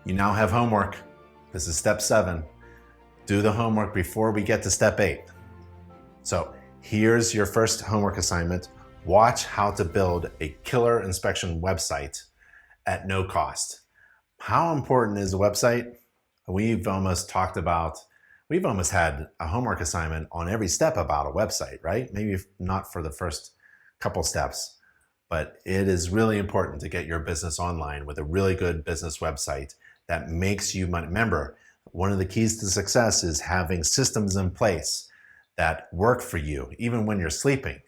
You now have homework. This is step 7. Do the homework before we get to step 8. So here's your first homework assignment. Watch how to build a killer inspection website at no cost. How important is a website? We've almost had a homework assignment on every step about a website, right? Maybe not for the first couple steps, but it is really important to get your business online with a really good business website that makes you money. Remember, one of the keys to success is having systems in place that work for you, even when you're sleeping.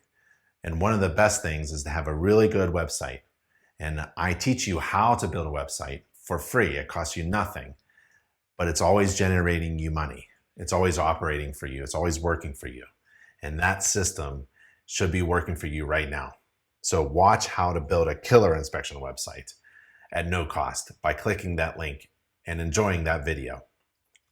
And one of the best things is to have a really good website. And I teach you how to build a website for free. It costs you nothing, but it's always generating you money. It's always operating for you. It's always working for you. And that system should be working for you right now. So watch how to build a killer inspection website at no cost by clicking that link and enjoying that video.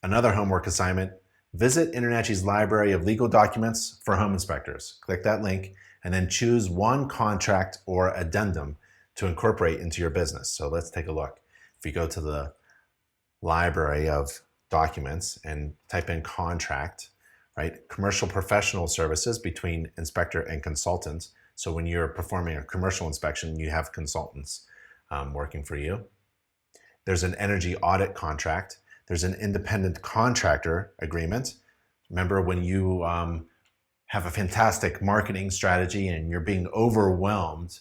Another homework assignment, visit InterNACHI's library of legal documents for home inspectors. Click that link and then choose one contract or addendum to incorporate into your business. So let's take a look. If you go to the library of documents and type in contract, right? Commercial professional services between inspector and consultant. So when you're performing a commercial inspection, you have consultants working for you. There's an energy audit contract. There's an independent contractor agreement. Remember when you have a fantastic marketing strategy and you're being overwhelmed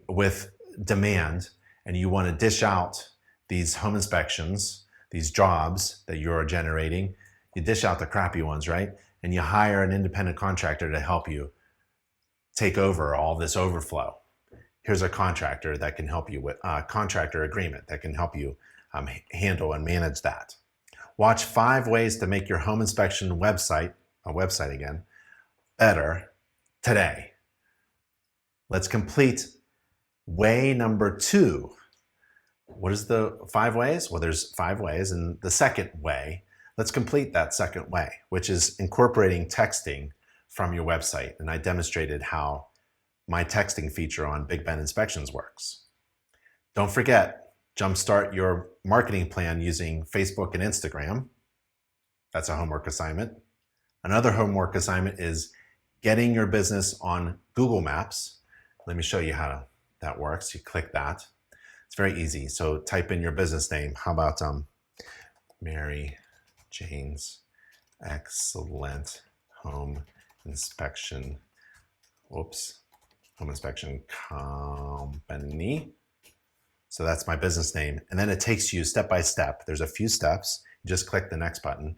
with demand and you want to dish out these home inspections, these jobs that you're generating, you dish out the crappy ones, right? And you hire an independent contractor to help you take over all this overflow. Here's a contractor that can help you with a contractor agreement that can help you handle and manage that. Watch 5 ways to make your home inspection website, better today. Let's complete way number 2. What is the 5 ways? Well, there's 5 ways, and the second way, let's complete that second way, which is incorporating texting from your website. And I demonstrated how my texting feature on Big Ben Inspections works. Don't forget, jumpstart your marketing plan using Facebook and Instagram. That's a homework assignment. Another homework assignment is getting your business on Google Maps. Let me show you how that works. You click that. It's very easy. So type in your business name. How about Mary Jane's Excellent Home Inspection. Home Inspection Company. So that's my business name. And then it takes you step by step. There's a few steps. You just click the next button.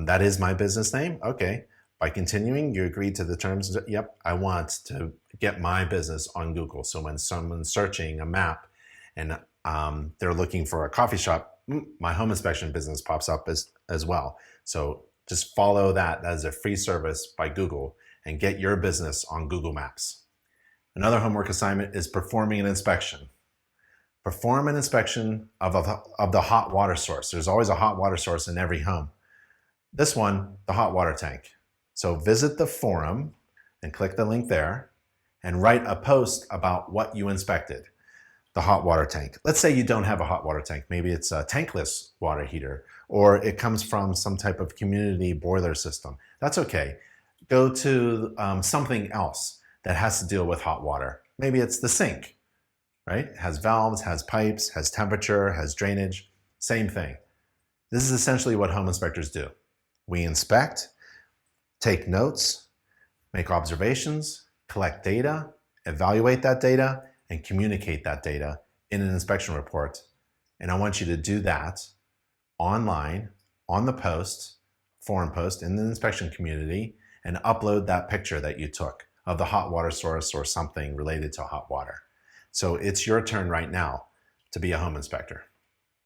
That is my business name. Okay. By continuing, you agree to the terms. Yep, I want to get my business on Google. So when someone's searching a map and they're looking for a coffee shop, my home inspection business pops up as well. So just follow that as a free service by Google and get your business on Google Maps. Another homework assignment is performing an inspection. Perform an inspection of the hot water source. There's always a hot water source in every home. This one, the hot water tank. So visit the forum and click the link there and write a post about what you inspected. The hot water tank. Let's say you don't have a hot water tank. Maybe it's a tankless water heater, or it comes from some type of community boiler system. That's okay. Go to something else that has to deal with hot water. Maybe it's the sink, right? It has valves, has pipes, has temperature, has drainage, same thing. This is essentially what home inspectors do. We inspect, take notes, make observations, collect data, evaluate that data, and communicate that data in an inspection report. And I want you to do that online, on the post, forum post in the inspection community, and upload that picture that you took of the hot water source or something related to hot water. So it's your turn right now to be a home inspector.